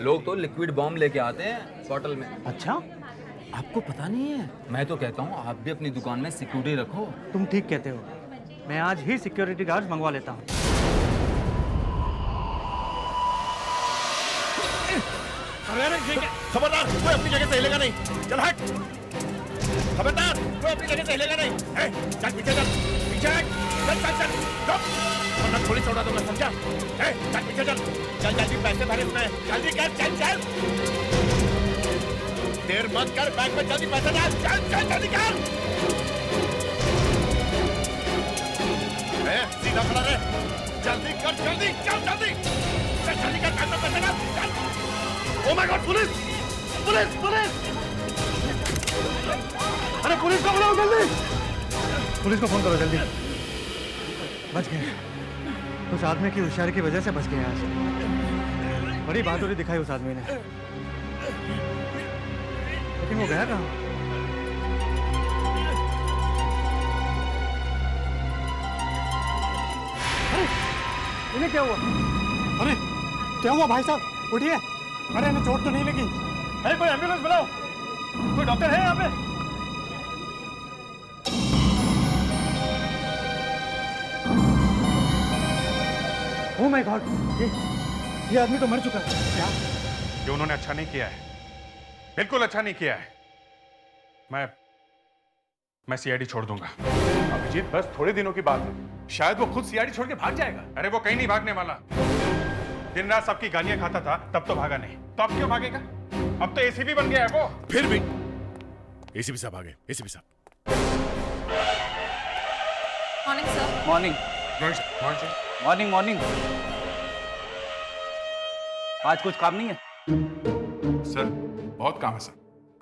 लोग तो liquid bomb लेके आते हैं बॉटल में। अच्छा, आपको पता नहीं है? मैं तो कहता हूँ आप भी अपनी दुकान में सिक्योरिटी रखो। तुम ठीक कहते हो। मैं आज ही सिक्योरिटी गार्ड मंगवा लेता हूँ। अरे ये क्या? खबरदार, कोई अपनी जगह से हिलेगा नहीं। चल हट। खबरदार, कोई अपनी जगह से हिलेगा नहीं। चल पीछे चल, पीछे हट। चल चल चल, रुक। वरना थोड़ी छोड़ा दूंगा, समझा? चल पीछे चल। चल जल्दी, पैसे भरे उसने। जल्दी कर, चल चल। देर मत कर, बैग में जल्दी पैसे डाल। चल चल जल्दी कर। सीधा खड़ा रहे। जल्दी कर, जल्दी चल, जल्दी चल, जल्दी कर, बैग में पैसे डाल। चल। Oh my God, police! Police! Police! अरे पुलिस को बुलाओ जल्दी! पुलिस को फोन करो जल्दी। बच गए। उस आदमी की होशियारी की वजह से बच गए आज। बड़ी बहादुरी दिखाई उस आदमी ने। लेकिन वो गया कहाँ? अरे इन्हें क्या हुआ? अरे क्या हुआ भाई साहब? उठिए। अरे इन्हें चोट तो नहीं लगी? अरे कोई एम्बुलेंस बुलाओ। कोई डॉक्टर है यहाँ पे? ओह माय गॉड, ये आदमी तो मर चुका है। क्या? ये उन्होंने अच्छा नहीं किया है, बिल्कुल अच्छा नहीं किया है। मैं सीआईडी छोड़ दूंगा। अभिजीत, बस थोड़े दिनों की बात है, शायद वो खुद सीआईडी छोड़ के भाग जाएगा। अरे वो कहीं नहीं भागने वाला। दिन रात सबकी गालियां खाता था, तब तो भागा नहीं, तो अब क्यों भागेगा? अब तो एसीपी बन गया है वो। फिर भी एसीपी साहब आ गए। एसीपी साहब। Morning sir. Morning morning morning. आज कुछ काम नहीं है? सर बहुत काम है सर।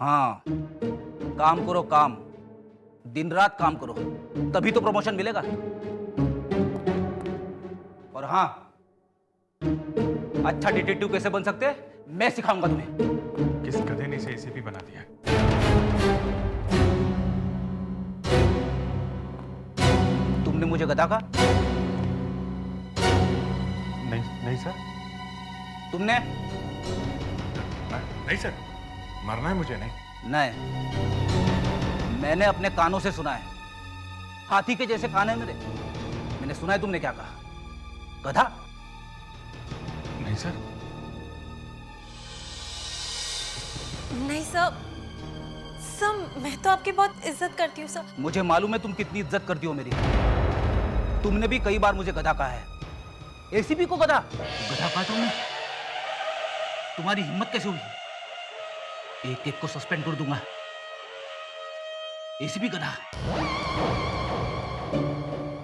हाँ, काम करो काम, दिन रात काम करो, तभी तो प्रमोशन मिलेगा। और हाँ, अच्छा डिटेक्टिव कैसे बन सकते हैं मैं सिखाऊंगा तुम्हें। किस गधे ने इसे एसीपी बना दिया? तुमने मुझे गधा कहा? नहीं सर। तुमने? नहीं सर, मरना है मुझे। नहीं, मैंने अपने कानों से सुना है। हाथी के जैसे कान है मेरे। मैंने सुना है तुमने क्या कहा, गधा। नहीं सर। नहीं सर, सर मैं तो आपकी बहुत इज्जत करती हूँ सर। मुझे मालूम है तुम कितनी इज्जत करती हो मेरी। तुमने भी कई बार मुझे गधा कहा है। एसीपी को गधा कहा तुमने? तुम्हारी हिम्मत कैसे हुई? एक एक को सस्पेंड कर दूंगा। एसीपी गधा,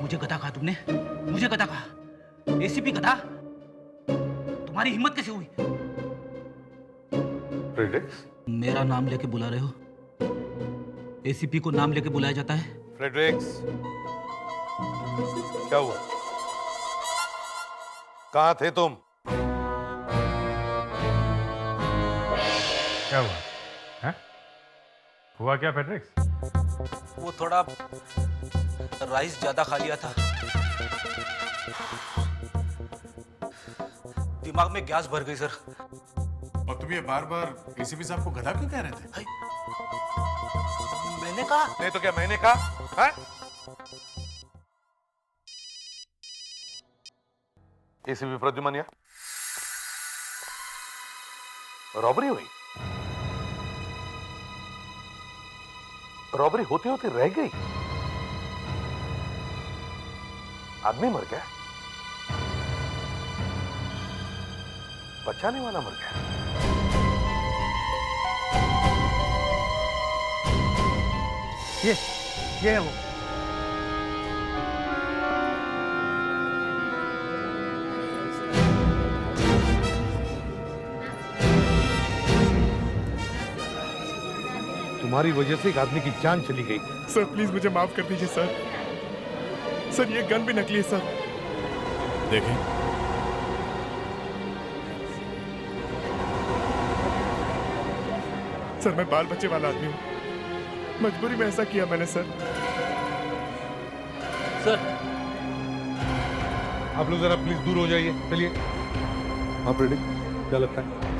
मुझे गधा कहा तुमने? मुझे गधा कहा? एसीपी गधा, तुम्हारी हिम्मत कैसे हुई? फ्रेडरिक्स, मेरा नाम लेके बुला रहे हो? एसीपी को नाम लेके बुलाया जाता है? फ्रेडरिक्स, क्या हुआ? कहाँ थे तुम? क्या हुआ है? हुआ क्या फ्रेडरिक्स? वो थोड़ा राइस ज्यादा खा लिया था, दिमाग में गैस भर गई सर। और तुम ये बार बार एसीपी साहब को गधा क्यों कह रहे थे? मैंने कहा? नहीं तो क्या मैंने कहा है? एसीपी प्रद्युमन, रॉबरी हुई। रॉबरी होते होते रह गई। आदमी मर गया, बचाने वाला मर गया। ये है वो। तुम्हारी वजह से एक आदमी की जान चली गई। सर प्लीज मुझे माफ कर दीजिए सर। सर ये गन भी नकली है सर। देखें, सर मैं बाल बच्चे वाला आदमी हूं, मजबूरी में ऐसा किया मैंने सर। सर आप लोग जरा प्लीज दूर हो जाइए। चलिए। हाँ प्रेडिक्ट, क्या लगता है?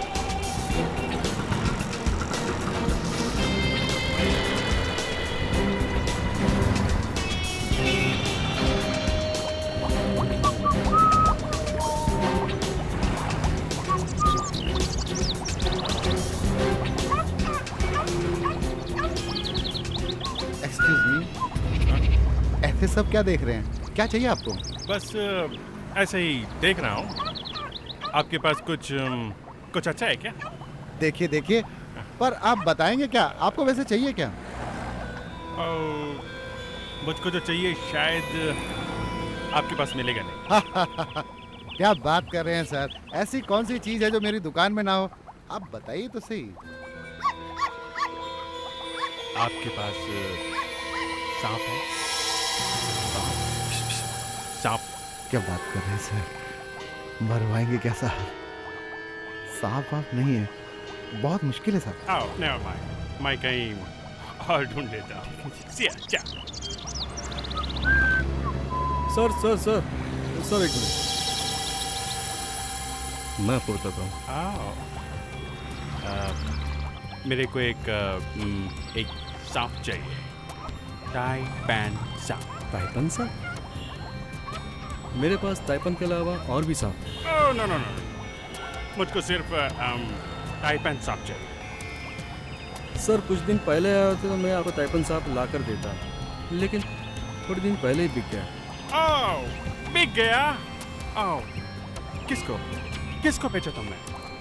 सब क्या देख रहे हैं? क्या चाहिए आपको? बस ऐसे ही देख रहा हूँ। आपके पास कुछ अच्छा है क्या? देखिए देखिए, पर आप बताएंगे क्या? आपको वैसे चाहिए क्या? मुझको जो चाहिए शायद आपके पास मिलेगा नहीं। क्या बात कर रहे हैं सर? ऐसी कौन सी चीज है जो मेरी दुकान में ना हो? आप बताइए तो सही। आपके पास सांप है? सांप? क्या बात कर रहे हैं सर? मरवाएंगे क्या साहब? सांप वाप नहीं है, बहुत मुश्किल है साहब। आओ, नेवर माइंड, मैं कहीं और ढूंढ लेता हूँ। क्या? सर एक मिनट, मैं आपको बताता हूँ। मेरे को एक सांप चाहिए, ताइपन सांप। ताइपन सांप? मेरे पास ताइपन के अलावा और भी सांप। नो, मुझको सिर्फ ताइपन सांप चाहिए। सर कुछ दिन पहले आया होते तो मैं आपको ताइपन सांप ला कर देता, लेकिन थोड़े दिन पहले ही बिक गया। बिक गया? किसको बेचा तुमने?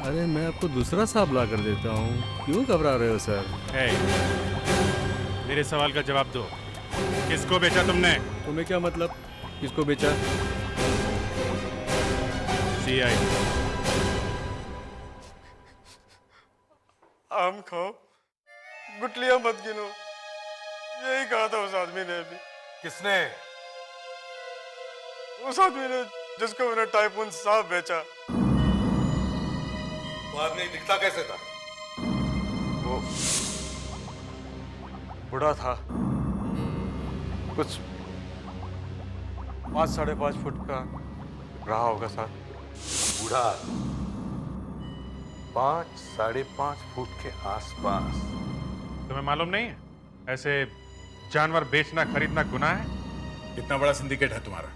अरे मैं आपको दूसरा सांप ला कर देता हूँ, क्यों घबरा रहे हो सर? मेरे सवाल का जवाब दो, किसको बेचा तुमने? तुम्हें क्या मतलब किसको बेचा? CI। आम खाओ, गुटलियां मत गिनो, यही कहा था उस आदमी ने अभी। किसने? उस आदमी ने जिसको मैंने टाइफून सांप बेचा। वो आदमी दिखता कैसे था? वो बूढ़ा था, कुछ 5-5.5 फुट का रहा होगा सर। बूढ़ा 5-5.5 फुट के आसपास। तुम्हें मालूम नहीं है ऐसे जानवर बेचना खरीदना गुनाह है? कितना बड़ा सिंडिकेट है तुम्हारा?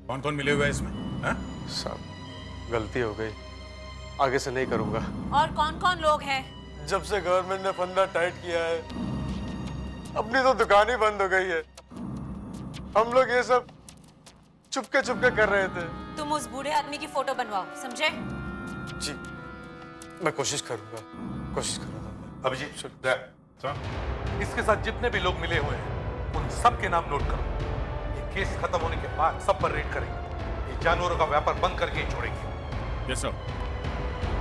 कौन कौन मिले हुए हैं इसमें? साहब गलती हो गई, आगे से नहीं करूंगा। और कौन कौन लोग हैं? जब से गवर्नमेंट ने फंदा टाइट किया है, अपनी तो दुकान ही बंद हो गई है। हम लोग ये सब चुपके कर रहे थे। तुम उस बूढ़े आदमी की फोटो बनवाओ, समझे? जी, मैं कोशिश करूंगा। अभिजीत, इसके साथ जितने भी लोग मिले हुए हैं उन सब के नाम नोट करो। ये केस खत्म होने के बाद सब पर रेड करेंगे। ये जानवरों का व्यापार बंद करके ही छोड़ेंगे। Yes sir.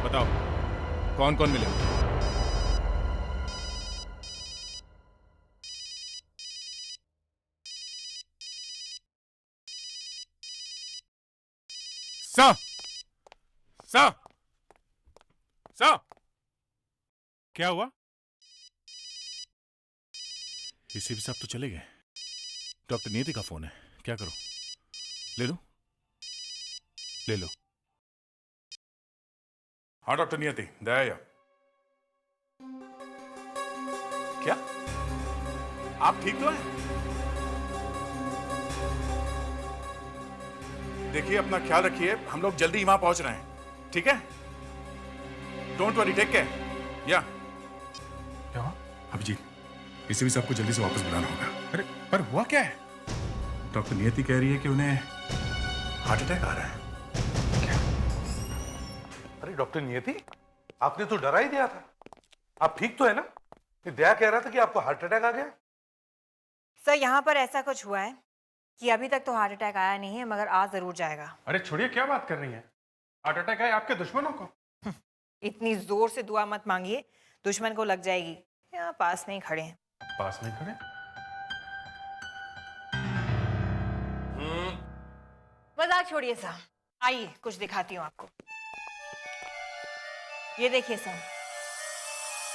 बताओ कौन कौन मिले? सर क्या हुआ? एसीपी साहब तो चले गए। डॉक्टर नियति का फोन है, क्या करूं? ले लो। हाँ डॉक्टर नियति, दया। क्या आप ठीक तो हैं? देखिए अपना ख्याल रखिए, हम लोग जल्दी ही वहां पहुंच रहे हैं, ठीक है? Don't worry, take care. या क्या हुआ? अभिजीत, इसे भी सबको जल्दी से वापस बुलाना होगा। अरे पर हुआ क्या है? डॉक्टर नियति कह रही है कि उन्हें हार्ट अटैक आ रहा है। क्या? अरे डॉक्टर नियति, आपने तो डरा ही दिया था। आप ठीक तो है ना? दया कह रहा था कि आपको हार्ट अटैक आ गया। सर यहाँ पर ऐसा कुछ हुआ है कि अभी तक तो हार्ट अटैक आया नहीं है, मगर आ जरूर जाएगा। अरे छोड़िए, क्या बात कर रही हैं? हार्ट अटैक है आपके दुश्मनों को। इतनी जोर से दुआ मत मांगिए, दुश्मन को लग जाएगी। यहाँ पास में ही खड़े हैं। पास में खड़े? मजाक छोड़िए सर, आइए कुछ दिखाती हूँ आपको। ये देखिए सर,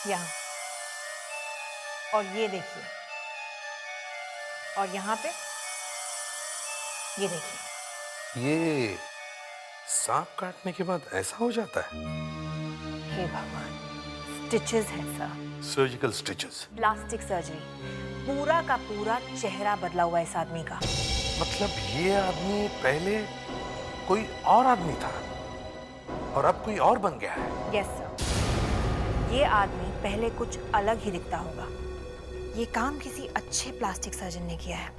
यहाँ, और ये देखिए, और यहाँ पे ये देखिए। ये सांप काटने के बाद ऐसा हो जाता है? हे भगवान, स्टिचेस हैं sir, surgical stitches. Plastic surgery, पूरा का पूरा चेहरा बदला हुआ है इस आदमी का। मतलब ये आदमी पहले कोई और आदमी था और अब कोई और बन गया है? यस सर, ये आदमी पहले कुछ अलग ही दिखता होगा। ये काम किसी अच्छे प्लास्टिक सर्जन ने किया है।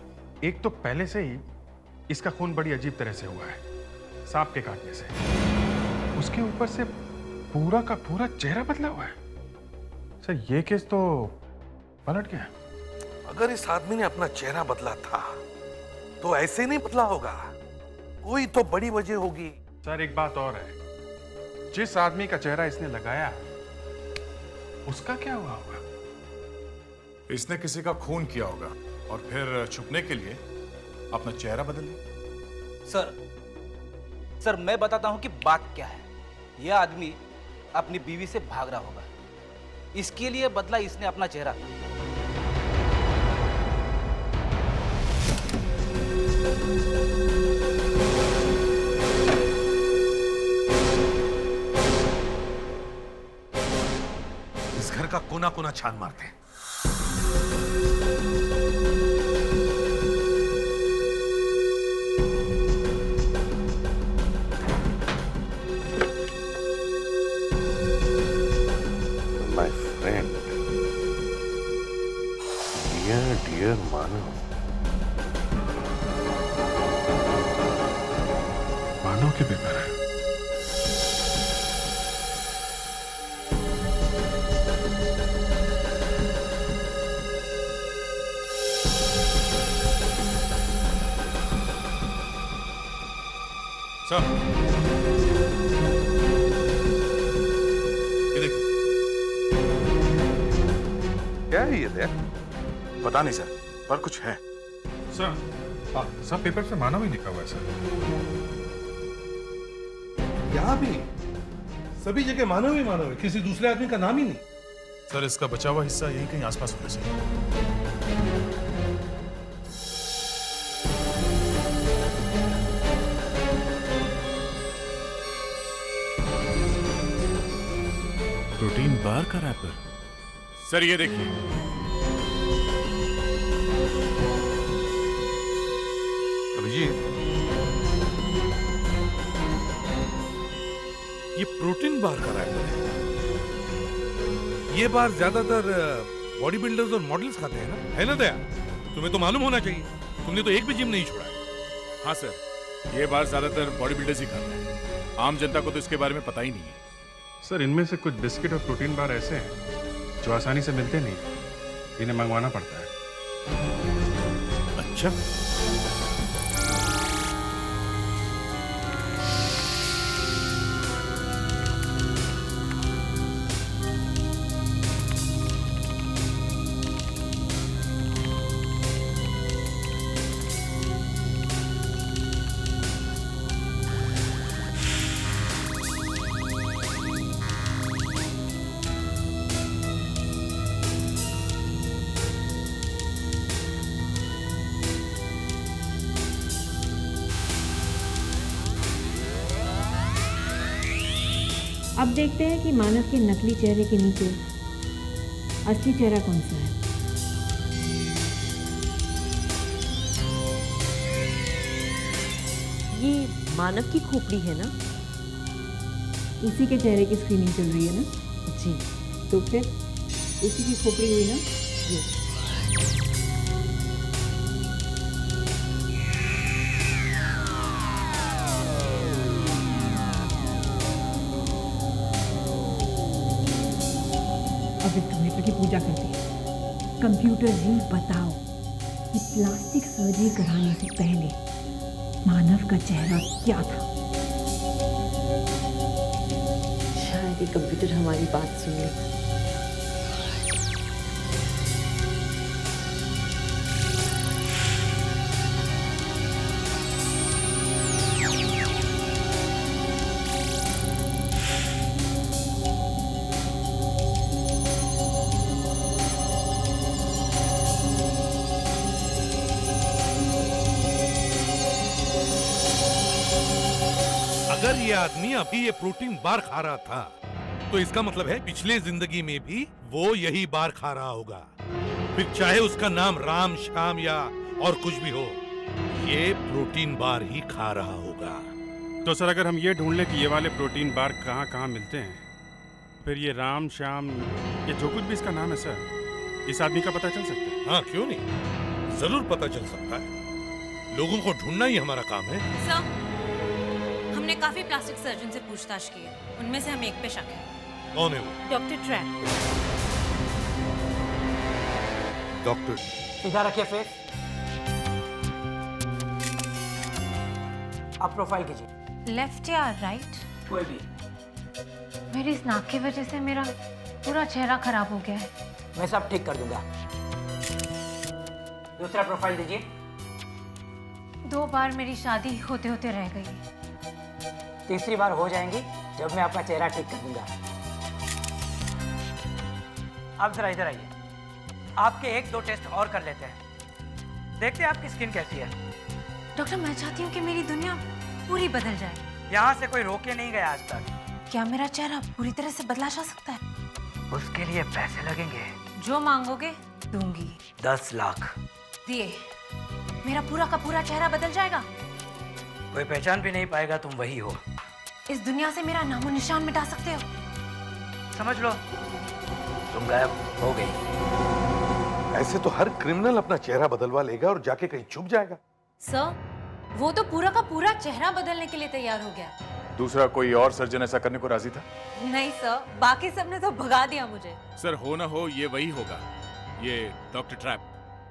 एक तो पहले से ही इसका खून बड़ी अजीब तरह से हुआ है, सांप के काटने से। उसके ऊपर से पूरा का पूरा चेहरा बदला हुआ है। सर ये केस तो पलट गया। अगर इस आदमी ने अपना चेहरा बदला था तो ऐसे नहीं बदला होगा, कोई तो बड़ी वजह होगी। सर एक बात और है, जिस आदमी का चेहरा इसने लगाया उसका क्या हुआ होगा? इसने किसी का खून किया होगा और फिर छुपने के लिए अपना चेहरा बदल लिया। सर मैं बताता हूं कि बात क्या है। यह आदमी अपनी बीवी से भाग रहा होगा, इसके लिए बदला इसने अपना चेहरा। इस घर का कोना कोना छान मारते हैं। My friend, dear मानव। मानव के पेपर है। सर ये देखिए। क्या है ये देख? पता नहीं सर, पर कुछ है। सर सब पेपर पे मानव ही लिखा हुआ है सर। यहाँ भी सभी जगह मानव ही मानव है, किसी दूसरे आदमी का नाम ही नहीं। सर इसका बचा हुआ हिस्सा यहीं कहीं आसपास होना चाहिए। प्रोटीन बार का रैपर। सर ये देखिए, अभिजीत, ये प्रोटीन बार का रैपर है। ये बार ज्यादातर बॉडी बिल्डर्स और मॉडल्स खाते हैं ना, है ना दया? तुम्हें तो मालूम होना चाहिए, तुमने तो एक भी जिम नहीं छोड़ा है। हाँ सर, ये बार ज्यादातर बॉडी बिल्डर्स ही खाते हैं, आम जनता को तो इसके बारे में पता ही नहीं है। सर इनमें से कुछ बिस्किट और प्रोटीन बार ऐसे हैं जो आसानी से मिलते नहीं, इन्हें मंगवाना पड़ता है। अच्छा, अब देखते हैं कि मानव के नकली चेहरे के नीचे असली चेहरा कौन सा है। ये मानव की खोपड़ी है ना? इसी के चेहरे की स्क्रीनिंग चल रही है ना? जी। तो फिर इसी की खोपड़ी हुई ना? जी। अब इस कंप्यूटर की पूजा करती है। कंप्यूटर जी बताओ कि प्लास्टिक सर्जरी कराने से पहले मानव का चेहरा क्या था? शायद ये कंप्यूटर हमारी बात सुन ले। अगर ये आदमी अभी ये प्रोटीन बार खा रहा था तो इसका मतलब है पिछले जिंदगी में भी वो यही बार खा रहा होगा। फिर चाहे उसका नाम राम, श्याम या और कुछ भी हो, ये प्रोटीन बार ही खा रहा होगा। तो सर अगर हम ये ढूंढ लें कि ये वाले प्रोटीन बार कहाँ कहाँ मिलते हैं, फिर ये राम, श्याम, ये जो कुछ भी इसका नाम है सर, इस आदमी का पता चल सकता है? हाँ क्यों नहीं, जरूर पता चल सकता है। लोगों को ढूंढना ही हमारा काम है। सर, हमने काफी प्लास्टिक सर्जन से पूछताछ की है, उनमें से हमें एक पे शक है। कौन है वो? Doctor trap. डॉक्टर? सीधा रखिए फेस। आप प्रोफाइल कीजिए। लेफ्ट या राइट? कोई भी। मेरी इस नाक की वजह से मेरा पूरा चेहरा खराब हो गया है। मैं सब ठीक कर दूंगा। दूसरा प्रोफाइल दीजिए। 2 बार मेरी शादी होते होते रह गई। तीसरी बार हो जाएंगी जब मैं आपका चेहरा ठीक कर दूंगा। आप जरा इधर आइए, आपके 1-2 टेस्ट और कर लेते हैं, देखते हैं आपकी स्किन कैसी है। डॉक्टर, मैं चाहती हूँ कि मेरी दुनिया पूरी बदल जाए। यहाँ से कोई रोके नहीं गया आज तक। क्या मेरा चेहरा पूरी तरह से बदला जा सकता है? उसके लिए पैसे लगेंगे। जो मांगोगे दूंगी। 10 लाख दिए, मेरा पूरा का पूरा चेहरा बदल जाएगा। कोई पहचान भी नहीं पाएगा तुम वही हो। इस दुनिया से मेरा नामो निशान मिटा सकते हो। समझ लो तुम गायब हो गई। ऐसे तो हर क्रिमिनल अपना चेहरा बदलवा लेगा और जाके कहीं छुप जाएगा। सर, वो तो पूरा का पूरा चेहरा बदलने के लिए तैयार हो गया। दूसरा कोई और सर्जन ऐसा करने को राजी था? नहीं सर, बाकी सबने तो भगा दिया मुझे। सर, हो ना हो ये वही होगा, ये डॉक्टर ट्रैप।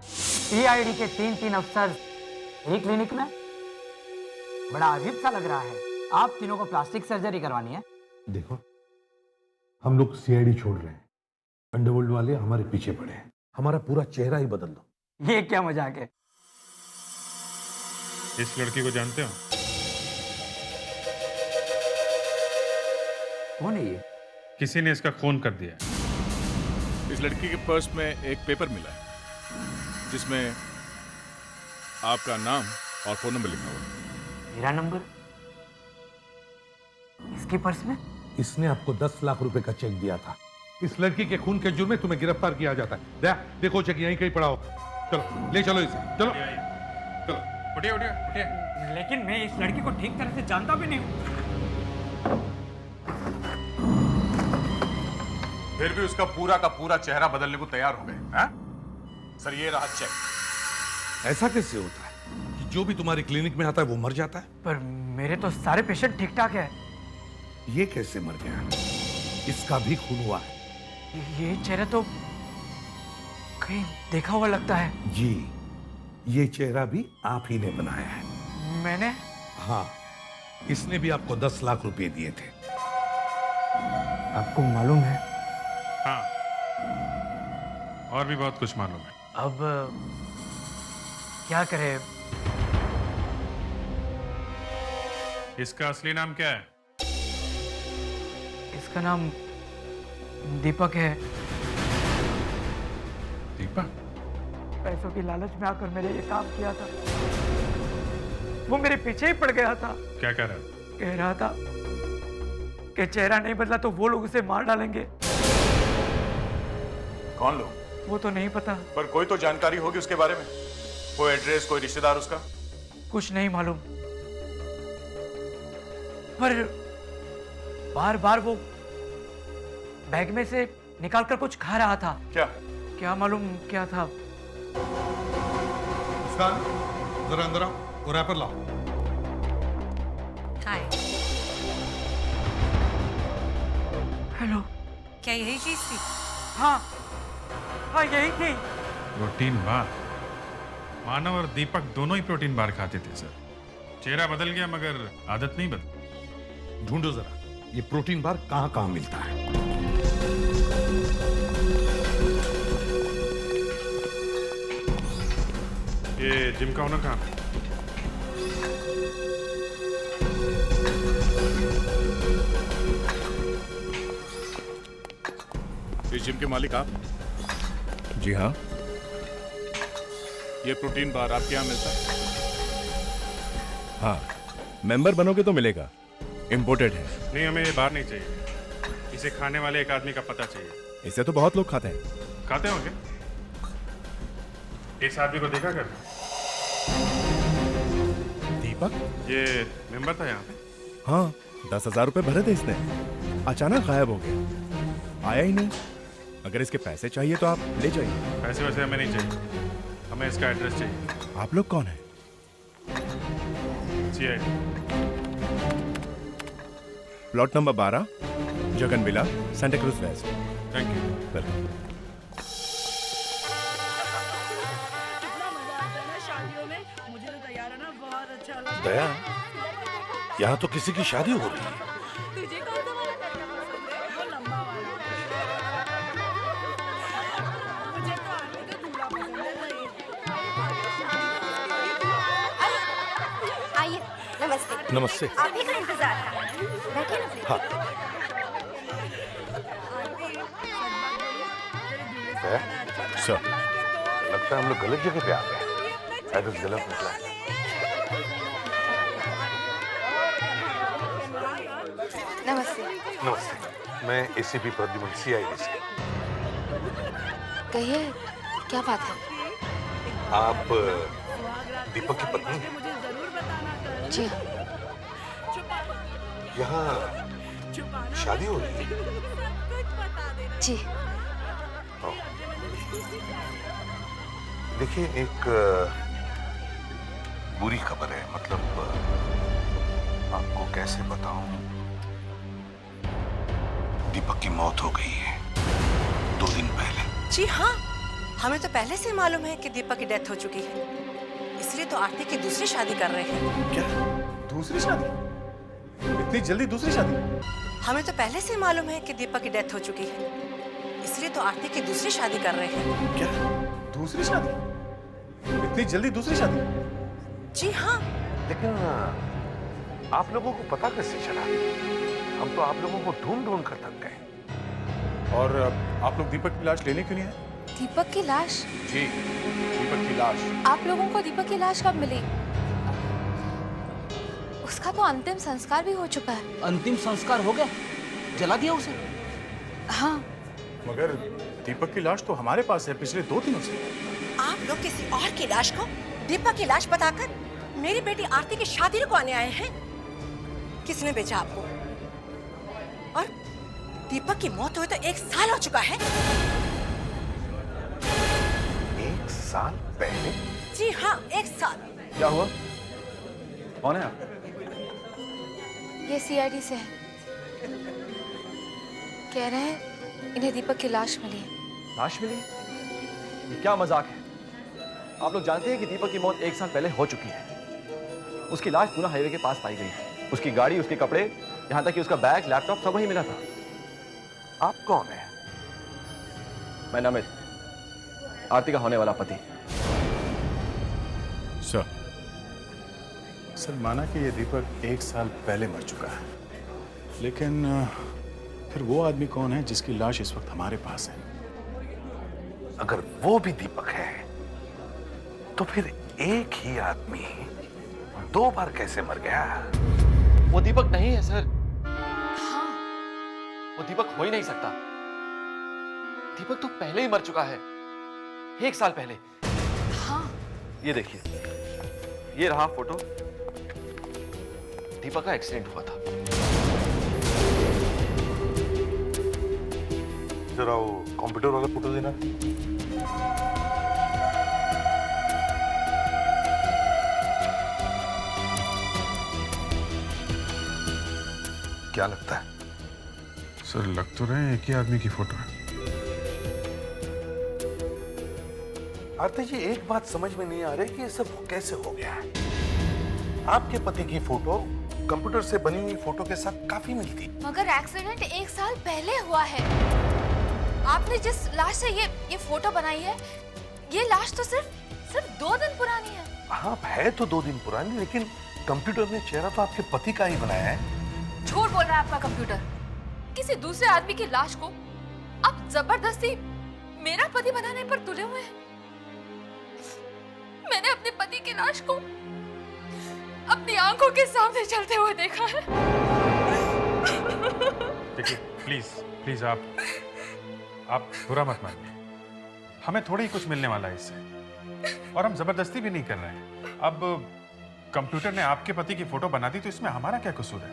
सीआईडी के 3 अफसर एक क्लिनिक में, बड़ा अजीब सा लग रहा है। आप तीनों को प्लास्टिक सर्जरी करवानी है? देखो, हम लोग सीआईडी छोड़ रहे हैं, अंडरवर्ल्ड वाले हमारे पीछे पड़े हैं, हमारा पूरा चेहरा ही बदल दो। ये क्या मजाक है? इस लड़की को जानते हो? कौन है ये? किसी ने इसका खून कर दिया। इस लड़की के पर्स में एक पेपर मिला है जिसमें आपका नाम और फोन नंबर लिखा हुआ है। मेरा नंबर इसके पर्स में? इसने आपको 10 लाख रुपए का चेक दिया था। इस लड़की के खून के जुर्म में तुम्हें गिरफ्तार किया जाता है। देखो चेक यहीं कहीं पड़ा हो। चलो ले चलो इसे, चलो चलो। उठिए उठिए उठिए। लेकिन मैं इस लड़की को ठीक तरह से जानता भी नहीं हूँ। फिर भी उसका पूरा का पूरा चेहरा बदलने को तैयार हो गए। सर, ये रहा चेक। ऐसा कैसे होता है कि जो भी तुम्हारी क्लिनिक में आता है वो मर जाता है? पर मेरे तो सारे पेशेंट ठीक ठाक है। ये कैसे मर गया? इसका भी खून हुआ है। ये चेहरा तो कहीं देखा हुआ लगता है। जी, ये चेहरा भी आप ही ने बनाया है। मैंने? हाँ, इसने भी आपको 10 लाख रुपए दिए थे। आपको मालूम है? हाँ, और भी बहुत कुछ मालूम है। अब क्या करें? इसका असली नाम क्या है? इसका नाम दीपक है। दीपक? पैसों की लालच में आकर मैंने ये काम किया था। वो मेरे पीछे ही पड़ गया था। क्या कह रहा? कह रहा था कि चेहरा नहीं बदला तो वो लोग उसे मार डालेंगे। कौन लोग? वो तो नहीं पता। पर कोई तो जानकारी होगी उसके बारे में, कोई एड्रेस, कोई रिश्तेदार उसका? कुछ नहीं मालूम, पर बार बार वो बैग में से निकाल कर कुछ खा रहा था। क्या मालूम क्या था। जरा अंदर आओ, वो रैपर लाओ। हाय। हेलो। क्या यही चीज थी? हाँ हाँ, यही थी। Protein bar? मानव और दीपक दोनों ही प्रोटीन बार खाते थे सर। चेहरा बदल गया मगर आदत नहीं बदली। ढूंढो जरा, ये प्रोटीन बार कहाँ कहाँ मिलता है। ये जिम का ओनर कहाँ है? इस जिम के मालिक आप? जी हाँ। ये प्रोटीन बार आपके यहाँ मिलता है? हाँ, मेंबर बनोगे तो मिलेगा। इम्पोर्टेड है। नहीं, हमें ये बार नहीं चाहिए। इसे खाने वाले एक आदमी का पता चाहिए। इसे तो बहुत लोग खाते हैं। खाते होंगे। इस आदमी को देखा कर? दीपक? ये मेंबर था यहाँ पे? हाँ, 10,000 रुपए भरे थे इसने, अचानक गायब हो गया, आया ही नहीं। अगर इसके पैसे चाहिए तो आप ले जाइए। पैसे वैसे हमें नहीं चाहिए, हमें इसका एड्रेस चाहिए। आप लोग कौन है? CID। Plot number 12, Jagan villa, Santa Cruz west. Thank you. Welcome. Daya, यहाँ तो किसी की शादी हो रही है। आइए, नमस्ते। नमस्ते। आप ही का इंतजार था। बैठिए ना प्लीज। हाँ। सर, लगता है हम लोग गलत जगह पे आ गए। एड्रेस गलत निकला है। नमस्ते। नमस्ते, मैं ACP प्रद्युमन, CID से। कहिए, क्या बात है? आप दीपक की पत्नी हैं? जी हाँ। यहाँ शादी हो रही है? जी। देखिए, एक बुरी खबर है। मतलब आपको कैसे बताऊं, दीपक की मौत हो गई है 2 दिन पहले। जी हाँ, हमें तो पहले से मालूम है कि दीपक की डेथ हो चुकी है, इसलिए तो आरती की दूसरी शादी कर रहे हैं। क्या? दूसरी शादी? इतनी जल्दी दूसरी शादी? हमें तो पहले से मालूम है कि दीपक की डेथ हो चुकी है, इसलिए तो आरती की दूसरी शादी कर रहे हैं। क्या? दूसरी शादी? इतनी जल्दी दूसरी शादी? जी हाँ। लेकिन आप लोगों को पता कैसे चला? हम तो आप लोगों को ढूंढ ढूंढ कर थक गए। और आप लोग दीपक की लाश लेने क्यों नहीं आए? दीपक की लाश? जी, दीपक की लाश। आप लोगों को दीपक की लाश कब मिली? उसका तो अंतिम संस्कार भी हो चुका है। अंतिम संस्कार हो गया? जला दिया उसे? हाँ। मगर दीपक की लाश तो हमारे पास है पिछले 2 दिनों से। आप लोग किसी और की लाश को दीपक की लाश बताकर मेरी बेटी आरती की शादी रुकवाने आए हैं। किसने बेचा आपको? और दीपक की मौत हुए तो 1 साल हो चुका है। 1 साल पहले? जी हाँ, 1 साल। क्या हुआ? कौन है आप? ये CID से है। कह रहे हैं इन्हें दीपक की लाश मिली है। लाश मिली? ये क्या मजाक है? आप लोग जानते हैं कि दीपक की मौत 1 साल पहले हो चुकी है। उसकी लाश पूना हाईवे के पास पाई गई। उसकी गाड़ी, उसके कपड़े, यहाँ तक कि उसका बैग, लैपटॉप सब वहीं मिला था। आप कौन है? मैं नमित, आरती का होने वाला पति। सर, माना कि ये दीपक 1 साल पहले मर चुका है, लेकिन फिर वो आदमी कौन है जिसकी लाश इस वक्त हमारे पास है? अगर वो भी दीपक है, तो फिर एक ही आदमी 2 बार कैसे मर गया? वो दीपक नहीं है सर। वो दीपक हो ही नहीं सकता। दीपक तो पहले ही मर चुका है, 1 साल पहले। हाँ। ये देखिए, ये रहा फोटो। दीपक का एक्सीडेंट हुआ था। जरा वो कंप्यूटर वाला फोटो देना। क्या लगता है? सर, लग तो रहे हैं एक ही आदमी की फोटो है। आरती जी, एक बात समझ में नहीं आ रही कि ये सब कैसे हो गया है। आपके पति की फोटो कंप्यूटर से बनी हुई फोटो के साथ काफी मिलती। मगर एक्सीडेंट 1 साल पहले हुआ है। आपने जिस लाश से ये फोटो बनाई है, ये लाश तो सिर्फ 2 दिन पुरानी है। हाँ, है तो 2 दिन पुरानी, लेकिन कंप्यूटर ने चेहरा तो आपके पति का ही बनाया है। झूठ बोल रहा है आपका कंप्यूटर। किसी दूसरे आदमी की लाश को आप जबरदस्ती मेरा पति बनाने पर तुले हुए हैं। मैंने अपने पति की लाश को अपनी आंखों के सामने चलते हुए देखा है। देखिए, प्लीज आप बुरा मत मानिए। हमें थोड़ी ही कुछ मिलने वाला है इससे, और हम जबरदस्ती भी नहीं कर रहे हैं। अब कंप्यूटर ने आपके पति की फोटो बना दी, तो इसमें हमारा क्या कसूर है?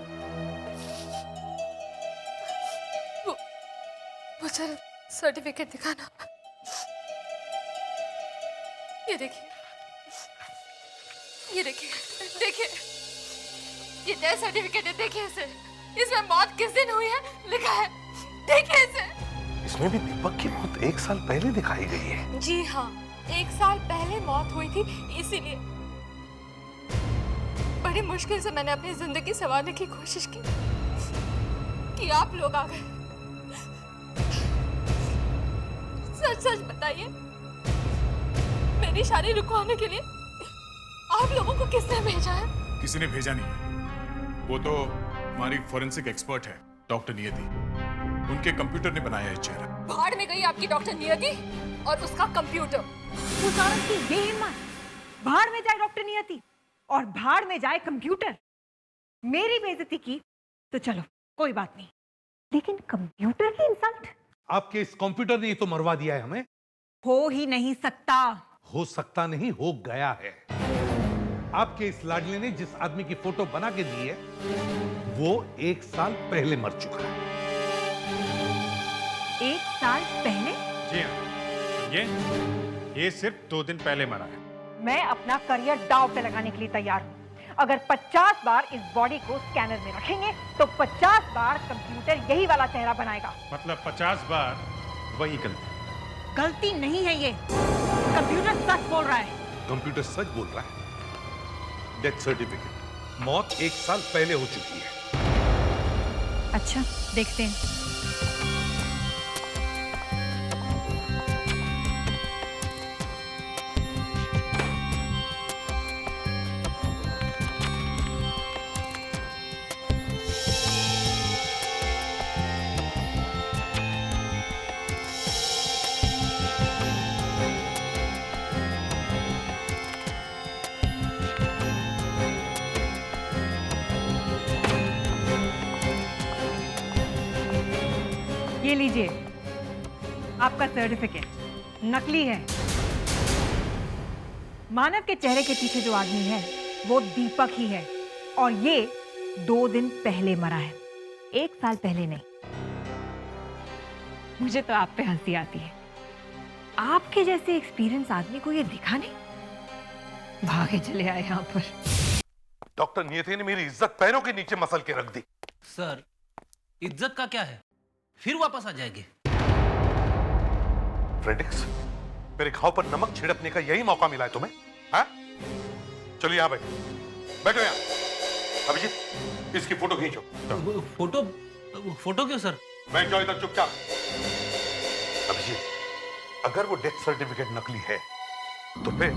मुझे सर्टिफिकेट दिखाना। ये देखिए, देखिए। ये डेथ सर्टिफिकेट है, देखिए इसे। इसमें मौत किस दिन हुई है लिखा है, देखिए इसे। इसमें भी दीपक की मौत 1 साल पहले दिखाई गई है। जी हाँ, 1 साल पहले मौत हुई थी, इसीलिए बड़ी मुश्किल से मैंने अपनी जिंदगी संवारने की कोशिश की कि आप लोग आ गए। सच सच बताइए, मेरी शादी रुकवाने के लिए आप लोगों को किसने भेजा है? किसी ने भेजा नहीं है। वो तो हमारी फोरेंसिक एक्सपर्ट है, डॉक्टर नियति। उनके कंप्यूटर ने बनाया है चेहरा। भाड़ में गई आपकी डॉक्टर नियति और उसका कंप्यूटर। उस औरत की ये हिम्मत, भाड़ में जाए डॉक्टर नियति और भाड़ में जाए कंप्यूटर। मेरी बेइज्जती की तो चलो कोई बात नहीं, लेकिन कंप्यूटर की इंसल्ट? आपके इस कंप्यूटर ने तो मरवा दिया है हमें। हो ही नहीं सकता। हो सकता नहीं, हो गया है। आपके इस लाडले ने जिस आदमी की फोटो बना के दी है वो 1 साल पहले मर चुका है। 1 साल पहले? जी हाँ, ये सिर्फ 2 दिन पहले मरा है। मैं अपना करियर दांव पे लगाने के लिए तैयार हूँ। अगर 50 बार इस बॉडी को स्कैनर में रखेंगे तो 50 बार कंप्यूटर यही वाला चेहरा बनाएगा। मतलब 50 बार वही गलती। गलती नहीं है ये, कंप्यूटर सच बोल रहा है। कंप्यूटर सच बोल रहा है। डेथ सर्टिफिकेट, मौत 1 साल पहले हो चुकी है। अच्छा, देखते हैं। ये लीजिए आपका सर्टिफिकेट, नकली है। मानव के चेहरे के पीछे जो आदमी है वो दीपक ही है और ये 2 दिन पहले मरा है, 1 साल पहले नहीं। मुझे तो आप पे हंसी आती है। आपके जैसे एक्सपीरियंस आदमी को ये दिखा नहीं, भागे चले आए यहाँ पर। डॉक्टर नियति ने मेरी इज्जत पैरों के नीचे मसल के रख दी। सर, इज्जत का क्या है, फिर वापस आ जाएंगे। फ्रेडिक्स, मेरे घाव पर नमक छिड़कने का यही मौका मिला है तुम्हें? हाँ? चलो यहाँ बैठो, बैठो यहाँ। अभिजीत, इसकी फोटो खींचो। फोटो? फोटो क्यों सर? बैठ जाओ इधर चुपचाप। अभिजीत, अगर वो डेथ सर्टिफिकेट नकली है तो फिर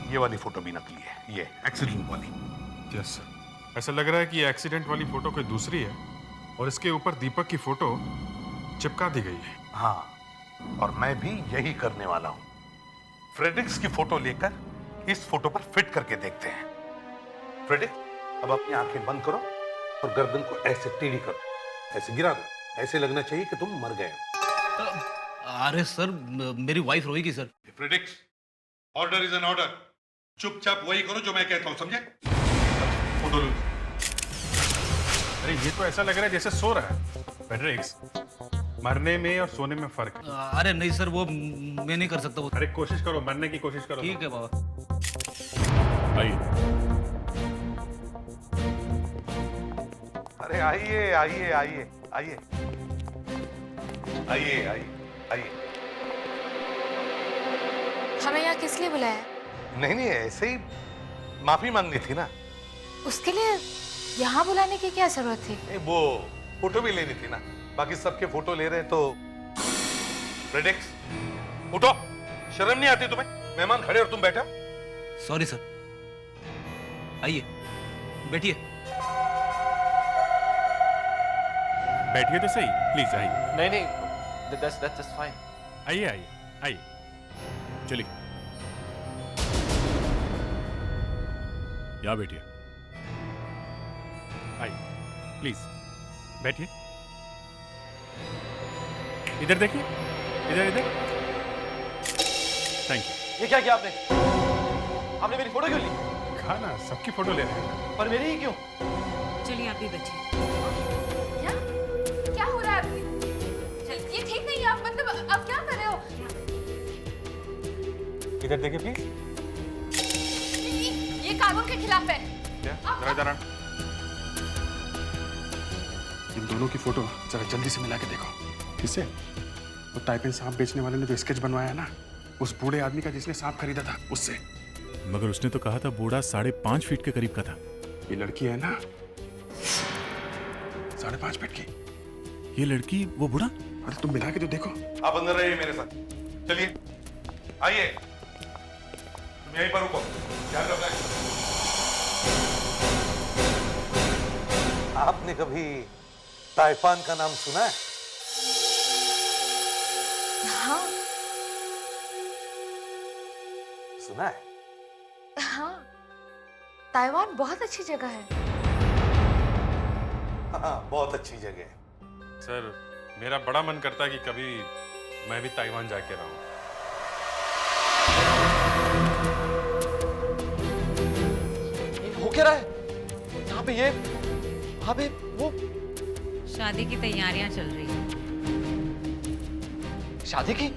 ये वाली फोटो भी नकली है, ये एक्सीडेंट वाली। यस सर, ऐसा लग रहा है कि ये एक्सीडेंट वाली फोटो कोई दूसरी है और इसके ऊपर दीपक की फोटो चिपका दी गई है। हाँ, और मैं भी यही करने वाला हूं। फ्रेडिक्स की फोटो लेकर इस फोटो पर फिट करके देखते हैं। फ्रेडिक्स, अब अपनी आंखें बंद करो और गर्दन को ऐसे टेढ़ी करो, ऐसे गिरा दो, ऐसे लगना चाहिए कि तुम मर गए हो। अरे सर, मेरी वाइफ रोएगी sir. Fredericks, order is an order. चुपचाप वही करो जो मैं कहता हूं, समझे? फोटो लो। अरे ये तो ऐसा लग रहा है जैसे सो रहा है। फ्रेडरिक्स, मरने में और सोने में फर्क है। अरे नहीं सर, वो मैं नहीं कर सकता वो। अरे कोशिश करो, मरने की कोशिश करो। ठीक है बाबा। आइए। अरे आइए आइए आइए आइए आइए आइए आइए। हमें यहाँ किस लिए बुलाया? नहीं नहीं, ऐसे ही माफी मांगनी थी ना। उसके लिए यहाँ बुलाने की क्या जरूरत थी? वो फोटो भी लेनी थी ना, बाकी सबके फोटो ले रहे हैं तो। फ्रेडिक्स, उठो, शर्म नहीं आती तुम्हें? मेहमान खड़े और तुम बैठे हो। सॉरी सर, आइए बैठिए। बैठिए तो सही, प्लीज आइए। नहीं नहीं, that's fine। आइए आइए आइए, चलिए यहाँ बैठिए। आइए प्लीज बैठिए। इधर देखिए, इधर इधर। Thank you. ये क्या किया आपने? आपने मेरी फोटो क्यों ली? कहा ना, सबकी फोटो ले रहे हैं। पर मेरी ही क्यों? चलिए आप भी बैठिए। क्या हो रहा है अभी? चल, ये ठीक नहीं है। आप मतलब अब क्या कर रहे हो? इधर देखिए प्लीज। ये कानून के खिलाफ है। क्या? जरा जरा इन दोनों की फोटो जरा जल्दी से मिला के देखो। किससे? वो ताइपेन सांप बेचने वाले ने जो स्केच बनवाया ना, उस बूढ़े आदमी का जिसने सांप खरीदा था, उससे। मगर उसने तो कहा था बूढ़ा 5.5 फीट के करीब का था। ये लड़की है ना 5.5 फीट की। ये लड़की वो बूढ़ा? अरे तुम मिला के तो देखो। आप अंदर रहिए मेरे साथ, चलिए आइए, तुम यहीं पर रुको, ध्यान रखना। आपने कभी ताइपान का नाम सुना है? हाँ सुना है? हाँ, ताइवान बहुत अच्छी जगह है। हाँ, बहुत अच्छी जगह है। सर, मेरा बड़ा मन करता है कि कभी मैं भी ताइवान जाके रहूं। हो क्या रहा है यहाँ पे? ये वहाँ पे वो शादी की तैयारियां चल रही हैं। शादी की?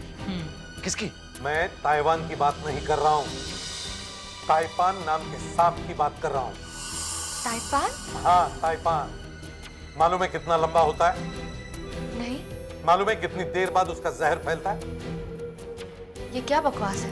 किसकी? मैं ताइवान की बात नहीं कर रहा हूँ, ताइपान नाम के सांप की बात कर रहा हूँ। ताइपान? हाँ, ताइपान। मालूम है कितना लंबा होता है? नहीं। मालूम है कितनी देर बाद उसका जहर फैलता है? ये क्या बकवास है?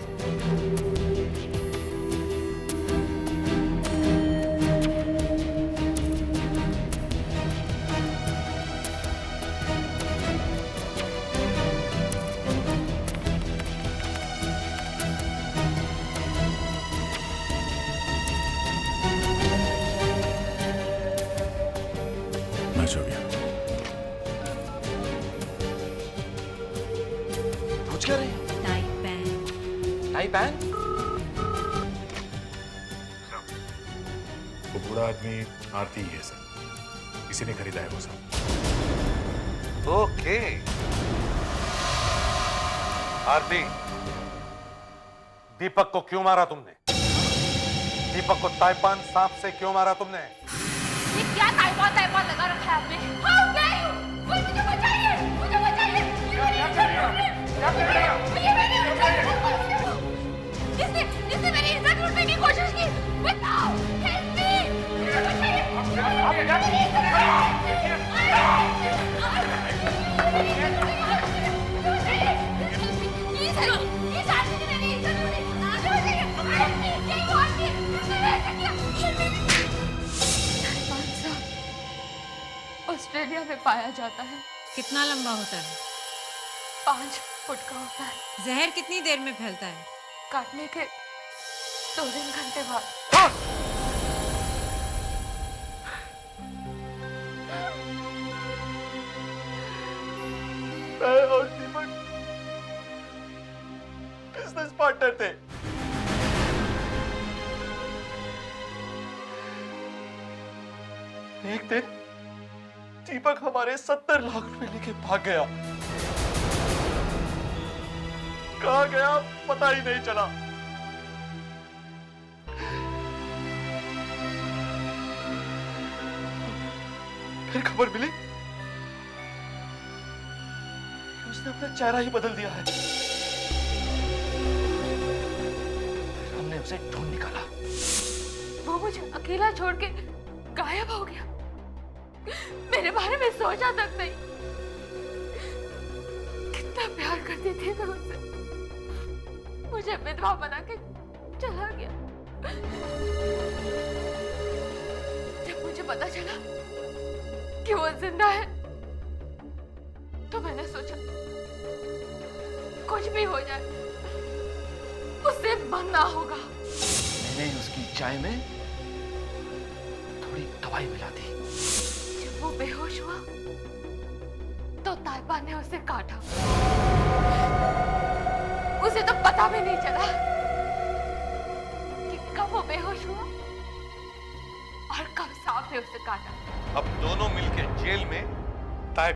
मैच हो गया। पूछ क्या रहे हैं? ताइपान? वो बूढ़ा आदमी आरती ही है सर, किसी ने खरीदा है वो सब। ओके। आरती, दीपक को क्यों मारा तुमने? दीपक को ताइपान सांप से क्यों मारा तुमने? ये क्या ताइवान ताइवान लगा रखा है आपने? How dare you? मुझे बचाइए! मुझे बचाइए! इसने मेरी इज्जत लूटने की कोशिश की। बताओ, help me! मुझे बचाइए! Please help me! इस आदमी ने मेरी इज्जत लूटी। मुझे बचाइए! Help me! यही वो आदमी है जिसने मेरा ऐसा किया। ऑस्ट्रेलिया में पाया जाता है। कितना लंबा होता है? 5 फुट का होता है। जहर कितनी देर में फैलता है? काटने के 2-3 घंटे बाद। मैं और दीपक बिजनेस पार्टनर थे। एक दिन दीपक हमारे 70 लाख रुपए लेके भाग गया। कहाँ गया पता ही नहीं चला। फिर खबर मिली कि उसने अपना चेहरा ही बदल दिया है। फिर हमने उसे ढूंढ निकाला। वो मुझे अकेला छोड़ के गायब हो गया। मेरे बारे में सोचा तक नहीं। कितना प्यार करती थी मैं उससे। मुझे विधवा बना के चला गया। जब मुझे पता चला कि वो जिंदा है, तो मैंने सोचा कुछ भी हो जाए उससे मरना होगा। मैंने उसकी चाय में थोड़ी दवाई मिला दी। जब वो बेहोश हुआ तो ताइपान ने उसे काटा। उसे तो पता भी नहीं चला कि कब वो बेहोश हुआ और कब सांप ने उसे काटा। अब दोनों मिलकर जेल में